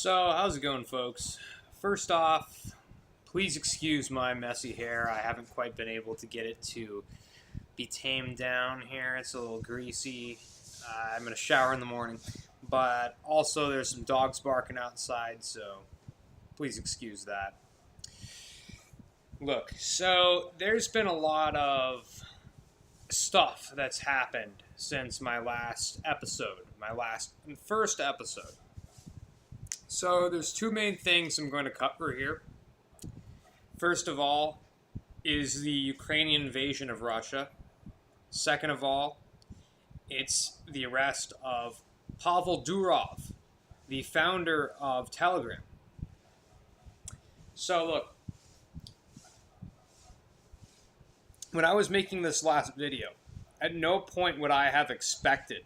So, how's it going, folks? First off, please excuse my messy hair. I haven't quite been able to get it to be tamed down here. It's a little greasy. I'm going to shower in the morning. But also, there's some dogs barking outside, so please excuse that. Look, so there's been a lot of stuff that's happened since my first episode. So there's two main things I'm going to cover here. First of all is the Ukrainian invasion of Russia. Second of all, it's the arrest of Pavel Durov, the founder of Telegram. So look, when I was making this last video, at no point would I have expected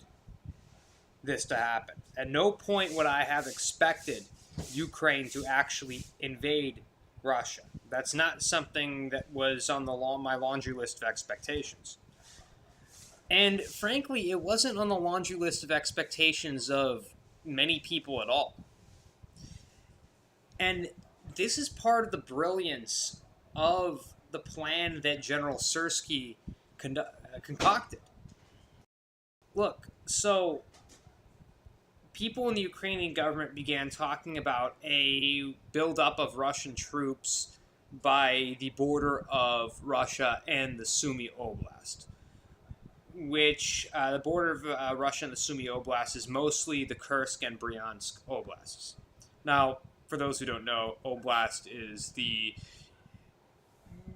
this to happen. At no point would I have expected Ukraine to actually invade Russia. That's not something that was on my laundry list of expectations. And frankly, it wasn't on the laundry list of expectations of many people at all. And this is part of the brilliance of the plan that General Syrskyi concocted. Look, so people in the Ukrainian government began talking about a buildup of Russian troops by the border of Russia and the Sumy Oblast, which the border of Russia and the Sumy Oblast is mostly the Kursk and Bryansk Oblasts. Now, for those who don't know, Oblast is the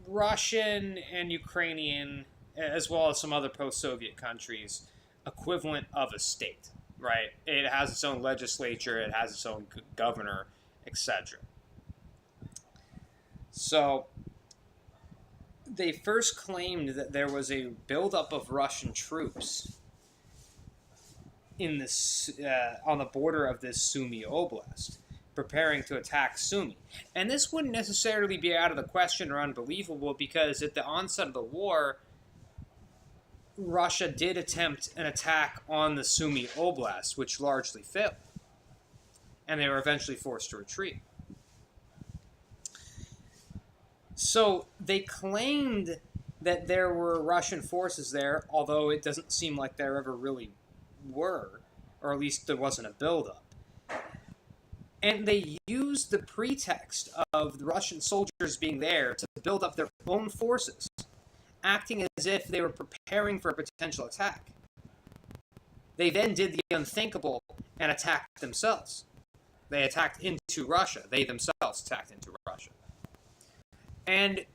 Russian and Ukrainian, as well as some other post-Soviet countries, equivalent of a state. Right? It has its own legislature, it has its own governor, etc. So, they first claimed that there was a buildup of Russian troops in this on the border of this Sumy Oblast, preparing to attack Sumy. And this wouldn't necessarily be out of the question or unbelievable, because at the onset of the war, Russia did attempt an attack on the Sumy Oblast, which largely failed, and they were eventually forced to retreat. So they claimed that there were Russian forces there, although it doesn't seem like there ever really were, or at least there wasn't a buildup. And they used the pretext of the Russian soldiers being there to build up their own forces, acting as if they were preparing for a potential attack. They then did the unthinkable and attacked themselves. They attacked into Russia. They themselves attacked into Russia. And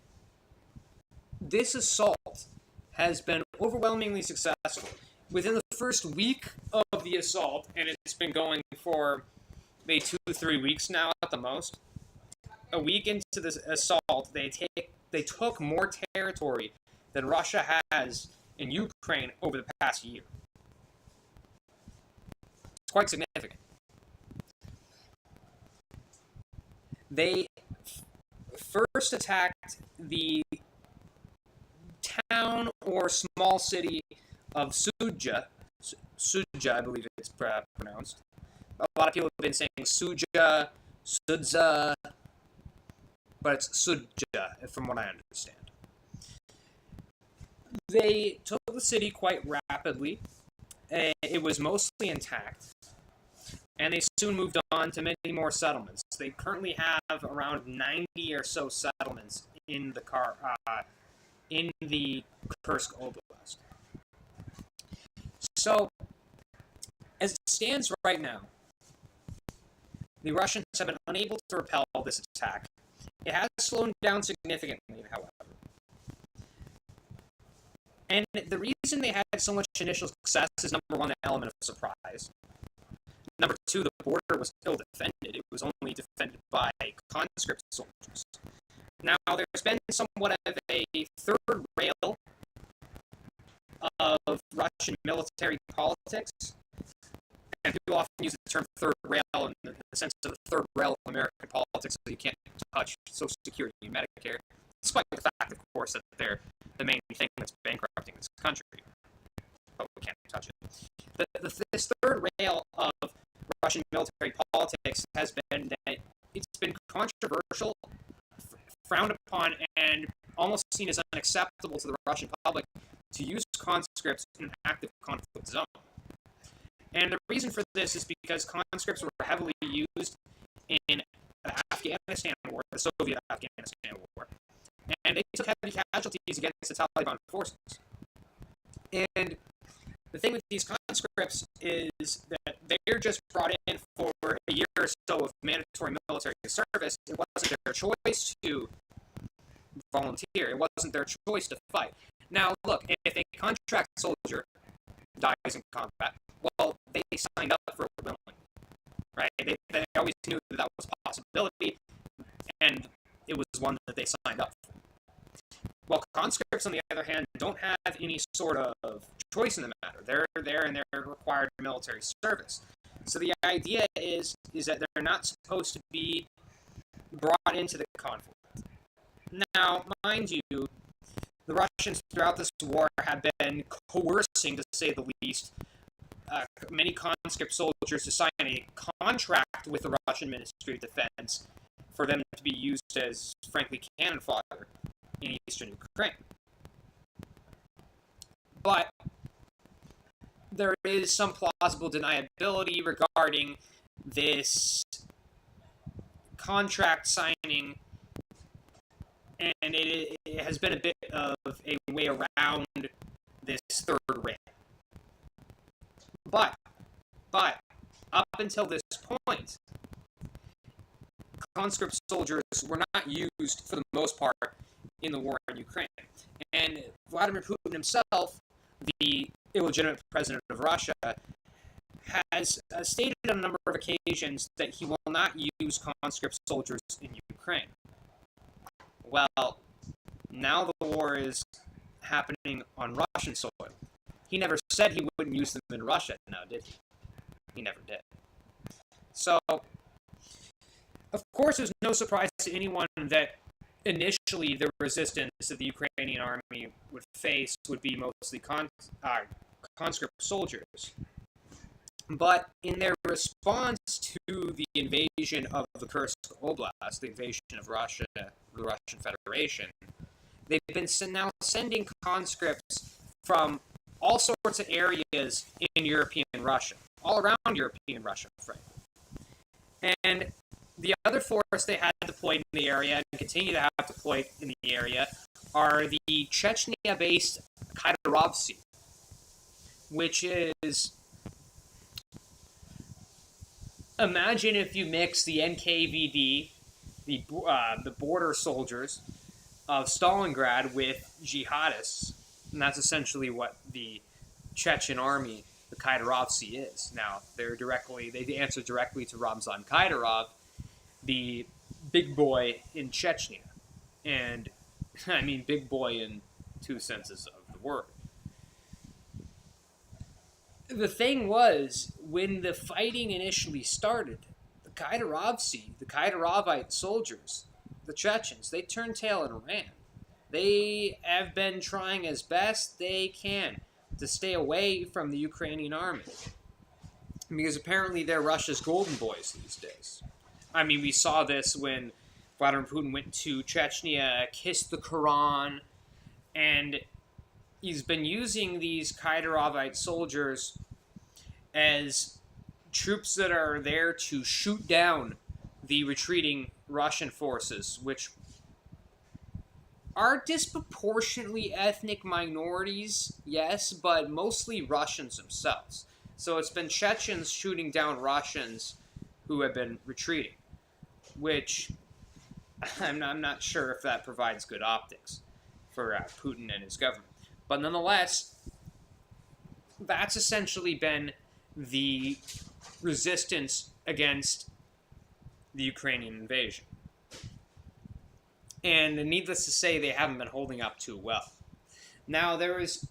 this assault has been overwhelmingly successful. Within the first week of the assault, and it's been going for maybe 2 to 3 weeks now at the most, a week into this assault, they took more territory than Russia has in Ukraine over the past year. It's quite significant. They first attacked the town or small city of Sudzha. Sudzha, I believe it's pronounced. A lot of people have been saying Sudzha, Sudza, but it's Sudzha, from what I understand. They took the city quite rapidly. It was mostly intact, and they soon moved on to many more settlements. They currently have around 90 or so settlements in the Kursk Oblast. So, as it stands right now, the Russians have been unable to repel this attack. It has slowed down significantly, however. And the reason they had so much initial success is, number one, the element of surprise. Number two, the border was still defended. It was only defended by conscript soldiers. Now, there's been somewhat of a third rail of Russian military politics. And people often use the term third rail in the sense of the third rail of American politics, so you can't touch Social Security and Medicare, despite the fact, of course, that they're the main thing that's bankrupting this country. But we can't touch it. This third rail of Russian military politics has been that it's been controversial, frowned upon, and almost seen as unacceptable to the Russian public to use conscripts in an active conflict zone. And the reason for this is because conscripts were heavily used in the Afghanistan War, the Soviet Afghanistan War, and they took heavy casualties against the Taliban forces. And the thing with these conscripts is that they're just brought in for a year or so of mandatory military service. It wasn't their choice to volunteer. It wasn't their choice to fight. Now, look, if a contract soldier dies in combat, well, they signed up for it willingly, right? They always knew that that was a possibility, and it was one that they signed up for. Well, conscripts, on the other hand, don't have any sort of choice in the matter. They're there and they're required military service. So the idea is that they're not supposed to be brought into the conflict. Now, mind you, the Russians throughout this war have been coercing, to say the least, many conscript soldiers to sign a contract with the Russian Ministry of Defense for them to be used as, frankly, cannon fodder in eastern Ukraine. But there is some plausible deniability regarding this contract signing, and it has been a bit of a way around this third rail. But up until this point, conscript soldiers were not used, for the most part, in the war in Ukraine. And Vladimir Putin himself, the illegitimate president of Russia, has stated on a number of occasions that he will not use conscript soldiers in Ukraine. Well, now the war is happening on Russian soil. He never said he wouldn't use them in Russia, now did he? He never did. So, of course, there's no surprise to anyone that initially the resistance that the Ukrainian army would face would be mostly conscript soldiers. But in their response to the invasion of the Kursk Oblast, the invasion of Russia, the Russian Federation, they've been now sending conscripts from all sorts of areas in European Russia, all around European Russia, frankly. And the other force they had deployed in the area and continue to have deployed in the area are the Chechnya-based Khyrovцы, which is, imagine if you mix the NKVD, the border soldiers of Stalingrad, with jihadists, and that's essentially what the Chechen army, the Khyrovцы, is. Now, they answer directly to Ramzan Kadyrov, the big boy in Chechnya. And I mean big boy in two senses of the word. The thing was, when the fighting initially started, the Khyrovцы, the Khyrovite soldiers, the Chechens, they turned tail and ran. They have been trying as best they can to stay away from the Ukrainian army, because apparently they're Russia's golden boys these days. I mean, we saw this when Vladimir Putin went to Chechnya, kissed the Quran, and he's been using these Khyrovite soldiers as troops that are there to shoot down the retreating Russian forces, which are disproportionately ethnic minorities, yes, but mostly Russians themselves. So it's been Chechens shooting down Russians who have been retreating, which I'm not sure if that provides good optics for Putin and his government. But nonetheless, that's essentially been the resistance against the Ukrainian invasion. And needless to say, they haven't been holding up too well. Now, there was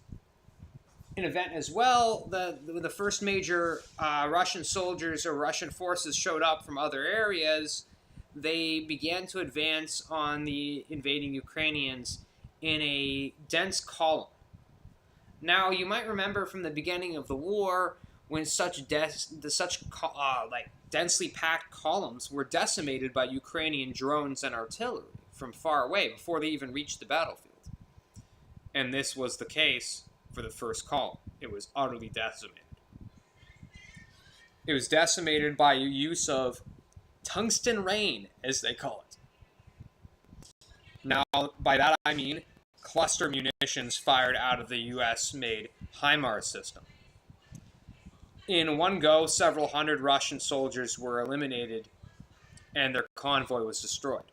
an event as well. The first major Russian soldiers or Russian forces showed up from other areas. They began to advance on the invading Ukrainians in a dense column. Now, you might remember from the beginning of the war when such densely packed columns were decimated by Ukrainian drones and artillery from far away before they even reached the battlefield. And this was the case for the first column. It was utterly decimated. It was decimated by use of tungsten rain, as they call it. Now, by that I mean cluster munitions fired out of the US-made HIMARS system. In one go, several hundred Russian soldiers were eliminated and their convoy was destroyed.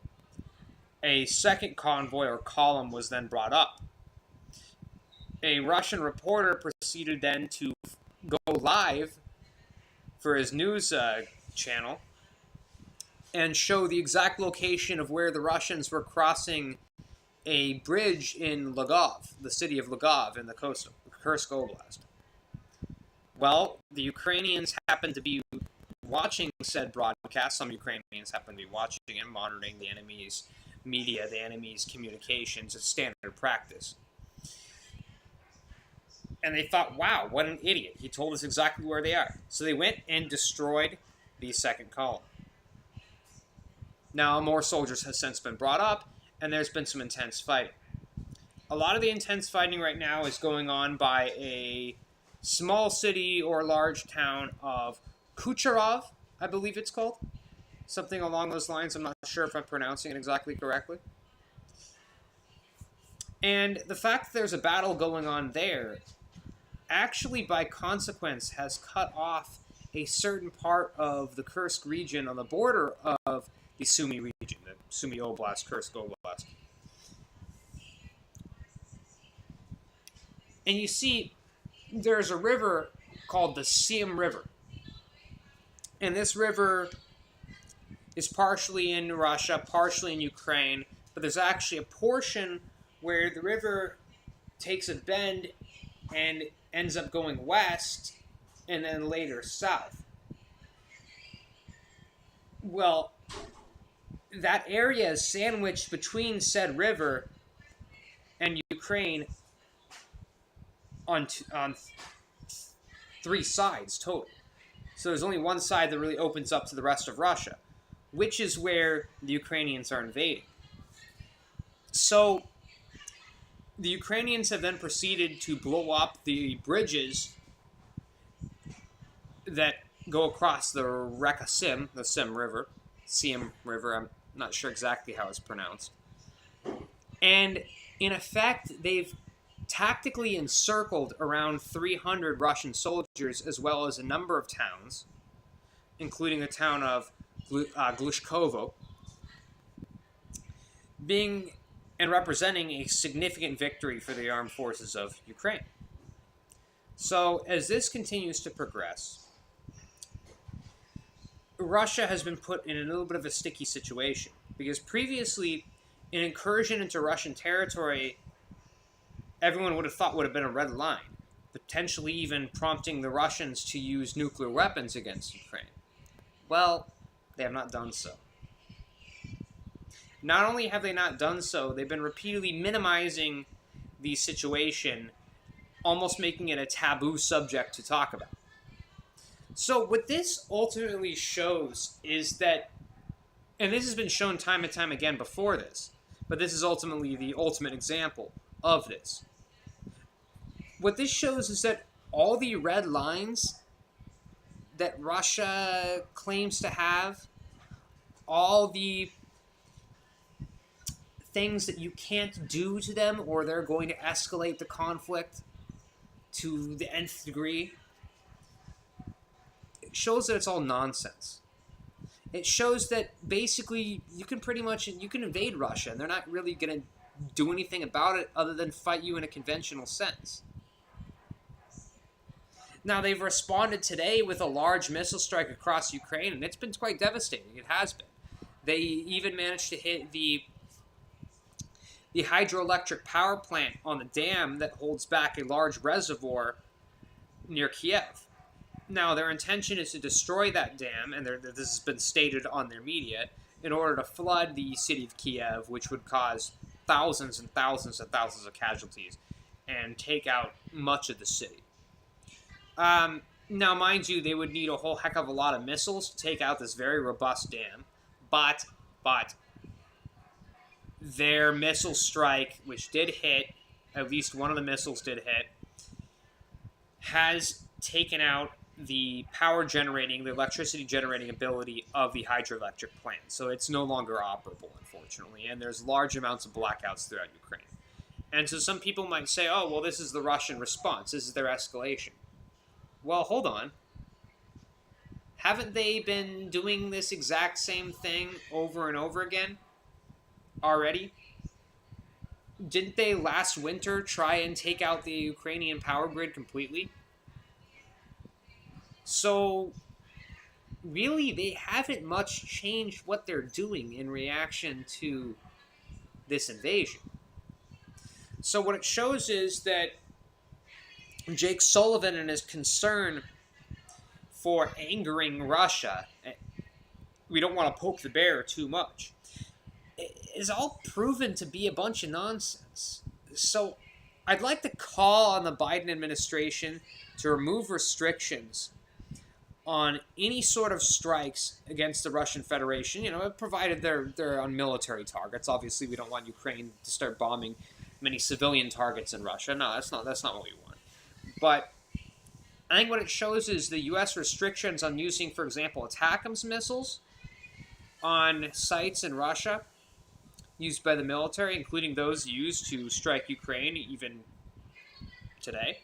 A second convoy or column was then brought up. A Russian reporter proceeded then to go live for his news channel and show the exact location of where the Russians were crossing a bridge in Lvov, the city of Lvov in the coast of Kursk Oblast. Well, the Ukrainians happened to be watching said broadcast. Some Ukrainians happened to be watching and monitoring the enemy's media, the enemy's communications, as standard practice. And they thought, wow, what an idiot. He told us exactly where they are. So they went and destroyed the second column. Now, more soldiers have since been brought up, and there's been some intense fighting. A lot of the intense fighting right now is going on by a small city or large town of Kucherov, I believe it's called. Something along those lines. I'm not sure if I'm pronouncing it exactly correctly. And the fact that there's a battle going on there actually, by consequence, has cut off a certain part of the Kursk region on the border of the Sumy region, the Sumy Oblast, Kursk Oblast. And you see, there's a river called the Siem River. And this river is partially in Russia, partially in Ukraine, but there's actually a portion where the river takes a bend and ends up going west and then later south. Well, that area is sandwiched between said river and Ukraine on three sides total. So there's only one side that really opens up to the rest of Russia, which is where the Ukrainians are invading. So the Ukrainians have then proceeded to blow up the bridges that go across the Reka Sim, the Siem River, I'm not sure exactly how it's pronounced. And in effect, they've tactically encircled around 300 Russian soldiers, as well as a number of towns, including the town of Glushkovo, being and representing a significant victory for the armed forces of Ukraine. So, as this continues to progress, Russia has been put in a little bit of a sticky situation, because previously, an incursion into Russian territory, everyone would have thought would have been a red line, potentially even prompting the Russians to use nuclear weapons against Ukraine. Well, they have not done so. Not only have they not done so, they've been repeatedly minimizing the situation, almost making it a taboo subject to talk about. So what this ultimately shows is that, and this has been shown time and time again before this, but this is ultimately the ultimate example of this. What this shows is that all the red lines that Russia claims to have, all the things that you can't do to them or they're going to escalate the conflict to the nth degree, it shows that it's all nonsense. It shows that basically you can invade Russia and they're not really going to do anything about it other than fight you in a conventional sense. Now, they've responded today with a large missile strike across Ukraine, and it's been quite devastating. It has been. They even managed to hit the hydroelectric power plant on the dam that holds back a large reservoir near Kiev. Now, their intention is to destroy that dam, and this has been stated on their media, in order to flood the city of Kiev, which would cause thousands and thousands and thousands of casualties and take out much of the city. Now, mind you, they would need a whole heck of a lot of missiles to take out this very robust dam. But their missile strike, which did hit, at least one of the missiles did hit, has taken out the power generating, the electricity generating ability of the hydroelectric plant. So it's no longer operable, unfortunately, and there's large amounts of blackouts throughout Ukraine. And so some people might say, oh, well, this is the Russian response. This is their escalation. Well, hold on. Haven't they been doing this exact same thing over and over again already? Didn't they last winter try and take out the Ukrainian power grid completely? So, really, they haven't much changed what they're doing in reaction to this invasion. So what it shows is that Jake Sullivan and his concern for angering Russia, we don't want to poke the bear too much, is all proven to be a bunch of nonsense. So I'd like to call on the Biden administration to remove restrictions on any sort of strikes against the Russian Federation, provided they're on military targets. Obviously, we don't want Ukraine to start bombing many civilian targets in Russia. No, that's not what we want. But I think what it shows is the U.S. restrictions on using, for example, ATACMS missiles on sites in Russia used by the military, including those used to strike Ukraine even today.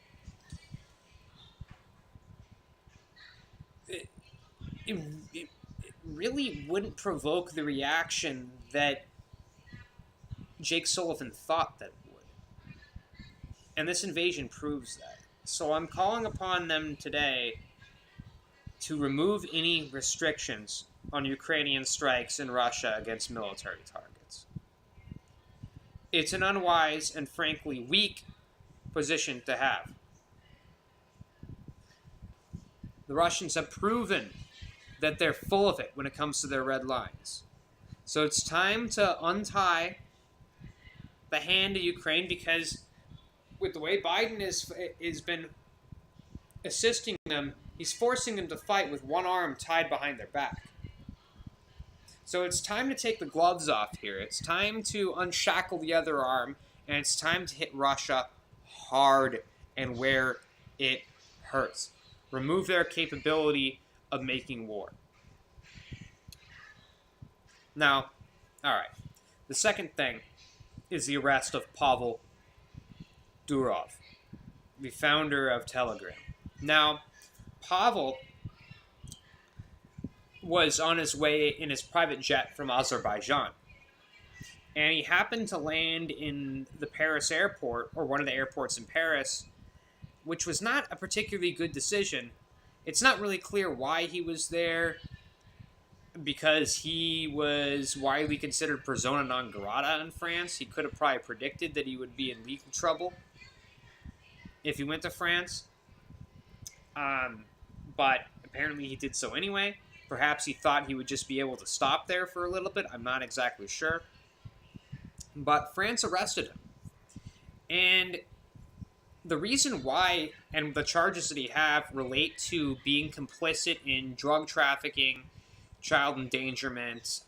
It really wouldn't provoke the reaction that Jake Sullivan thought that it would. And this invasion proves that. So I'm calling upon them today to remove any restrictions on Ukrainian strikes in Russia against military targets. It's an unwise and frankly weak position to have. The Russians have proven that they're full of it when it comes to their red lines. So it's time to untie the hand of Ukraine, because with the way Biden has been assisting them, he's forcing them to fight with one arm tied behind their back. So it's time to take the gloves off here. It's time to unshackle the other arm, and it's time to hit Russia hard and where it hurts. Remove their capability of making war. Now, all right. The second thing is the arrest of Pavel Durov, the founder of Telegram. Now, Pavel was on his way in his private jet from Azerbaijan, and he happened to land in the Paris airport, or one of the airports in Paris, which was not a particularly good decision. It's not really clear why he was there, because he was widely considered persona non grata in France. He could have probably predicted that he would be in legal trouble if he went to France. But apparently he did so anyway. Perhaps he thought he would just be able to stop there for a little bit. I'm not exactly sure. But France arrested him. And the reason why, and the charges that he have, relate to being complicit in drug trafficking, child endangerment,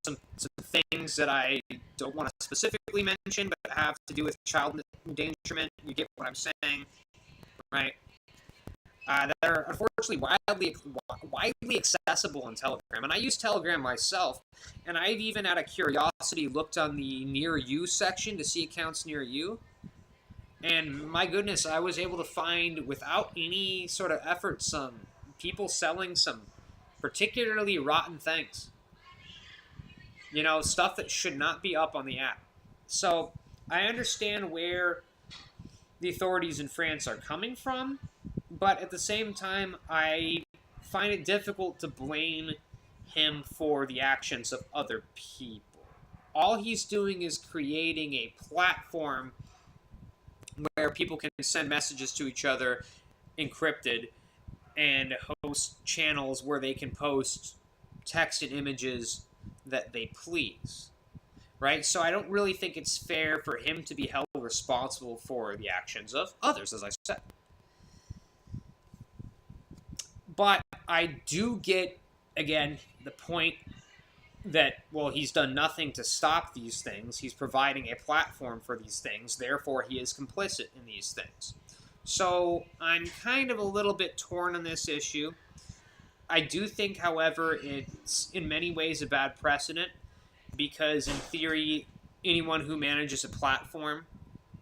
some things that I don't want to specifically mention, but have to do with child endangerment. You get what I'm saying, right? That are unfortunately widely accessible on Telegram. And I use Telegram myself, and I've even, out of curiosity, looked on the near you section to see accounts near you. And my goodness, I was able to find, without any sort of effort, some people selling some particularly rotten things. Stuff that should not be up on the app. So I understand where the authorities in France are coming from, but at the same time, I find it difficult to blame him for the actions of other people. All he's doing is creating a platform where people can send messages to each other encrypted, and host channels where they can post text and images that they please, right? So I don't really think it's fair for him to be held responsible for the actions of others, as I said. But I do get, again, the point that, well, he's done nothing to stop these things. He's providing a platform for these things. Therefore, he is complicit in these things. So I'm kind of a little bit torn on this issue. I do think, however, it's in many ways a bad precedent because, in theory, anyone who manages a platform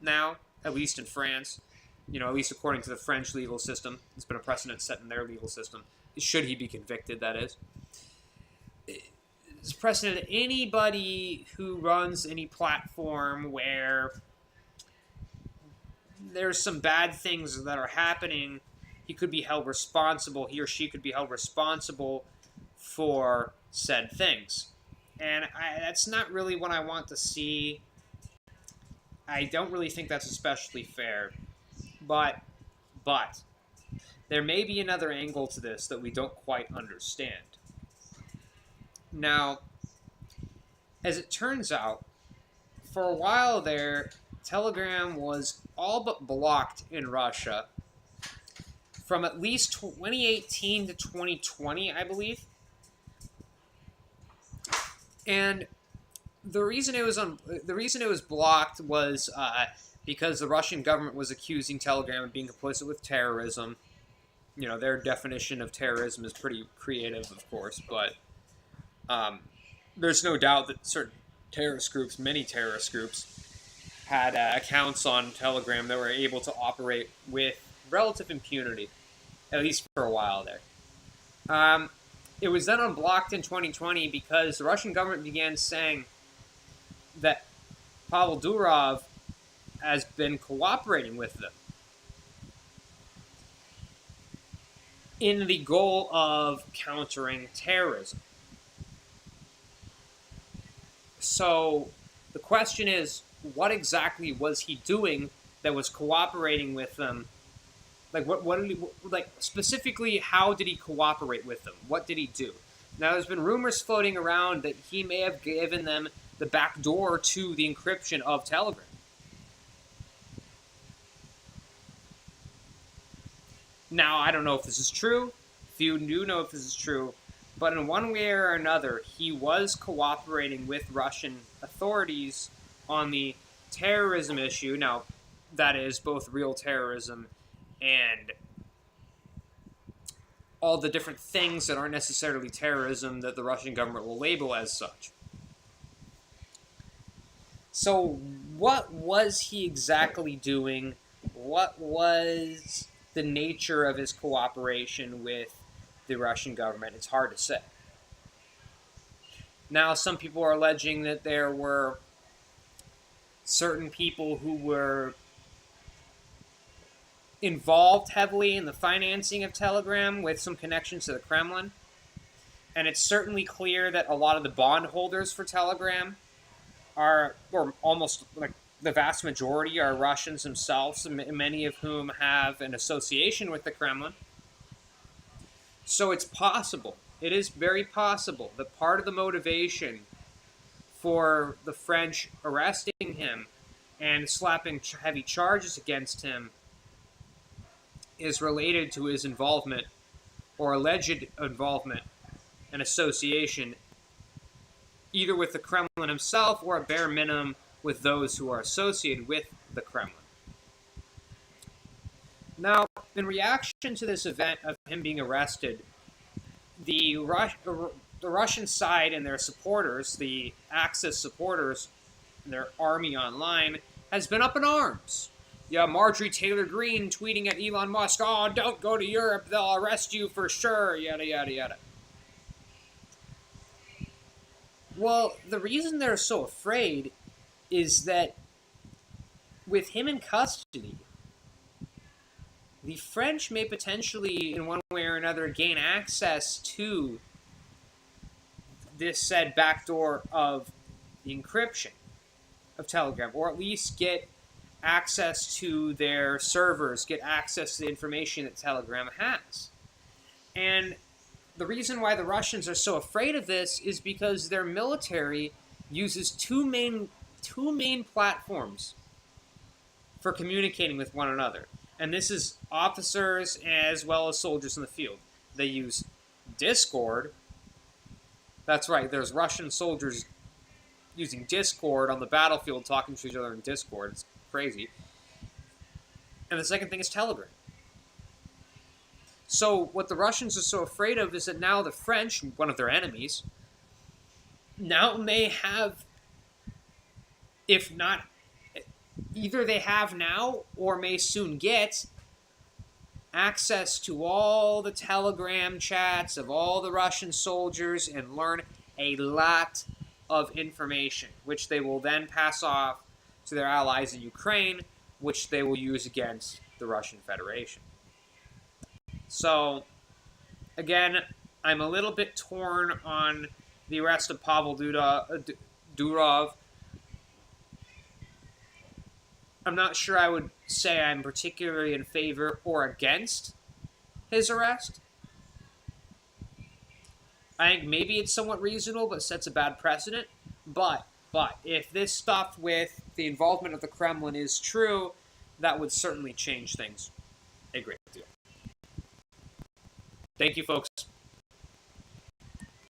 now, at least in France, at least according to the French legal system, it's been a precedent set in their legal system, should he be convicted, that is. It's precedent that anybody who runs any platform where there's some bad things that are happening, he or she could be held responsible for said things. And that's not really what I want to see. I don't really think that's especially fair. But there may be another angle to this that we don't quite understand. Now, as it turns out, for a while there, Telegram was all but blocked in Russia from at least 2018 to 2020, I believe. And the reason it was blocked was because the Russian government was accusing Telegram of being complicit with terrorism. Their definition of terrorism is pretty creative, of course, but there's no doubt that many terrorist groups, had accounts on Telegram that were able to operate with relative impunity, at least for a while there. It was then unblocked in 2020 because the Russian government began saying that Pavel Durov has been cooperating with them in the goal of countering terrorism. So the question is, what exactly was he doing that was cooperating with them? Specifically, how did he cooperate with them? What did he do? Now, there's been rumors floating around that he may have given them the back door to the encryption of Telegram. Now, I don't know if this is true. If you do know if this is true, but in one way or another, he was cooperating with Russian authorities on the terrorism issue. Now, that is both real terrorism and all the different things that aren't necessarily terrorism that the Russian government will label as such. So, what was he exactly doing? What was the nature of his cooperation with the Russian government? It's hard to say. Now, some people are alleging that there were certain people who were involved heavily in the financing of Telegram with some connections to the Kremlin. And it's certainly clear that a lot of the bondholders for Telegram or almost like the vast majority are Russians themselves, many of whom have an association with the Kremlin. So it's possible, it is very possible, that part of the motivation for the French arresting him and slapping heavy charges against him is related to his involvement, or alleged involvement and association, either with the Kremlin himself or at bare minimum with those who are associated with the Kremlin. Now, in reaction to this event of him being arrested, the Russian side and their supporters, the Axis supporters, and their army online, has been up in arms. Yeah, Marjorie Taylor Greene tweeting at Elon Musk, "Oh, don't go to Europe, they'll arrest you for sure," yada, yada, yada. Well, the reason they're so afraid is that with him in custody, the French may potentially, in one way or another, gain access to this said backdoor of the encryption of Telegram, or at least get access to their servers, get access to the information that Telegram has. And the reason why the Russians are so afraid of this is because their military uses two main platforms for communicating with one another. And this is officers as well as soldiers in the field. they use Discord. That's right, there's Russian soldiers using Discord on the battlefield, talking to each other in Discord. It's crazy. And the second thing is Telegram. So what the Russians are so afraid of is that now the French, one of their enemies, now may have, if not, either they have now or may soon get access to all the Telegram chats of all the Russian soldiers and learn a lot of information, which they will then pass off to their allies in Ukraine, which they will use against the Russian Federation. So, again, I'm a little bit torn on the arrest of Pavel Durov. I'm not sure I would say I'm particularly in favor or against his arrest. I think maybe it's somewhat reasonable, but sets a bad precedent. But if this stuff with the involvement of the Kremlin is true, that would certainly change things a great deal. Thank you, folks.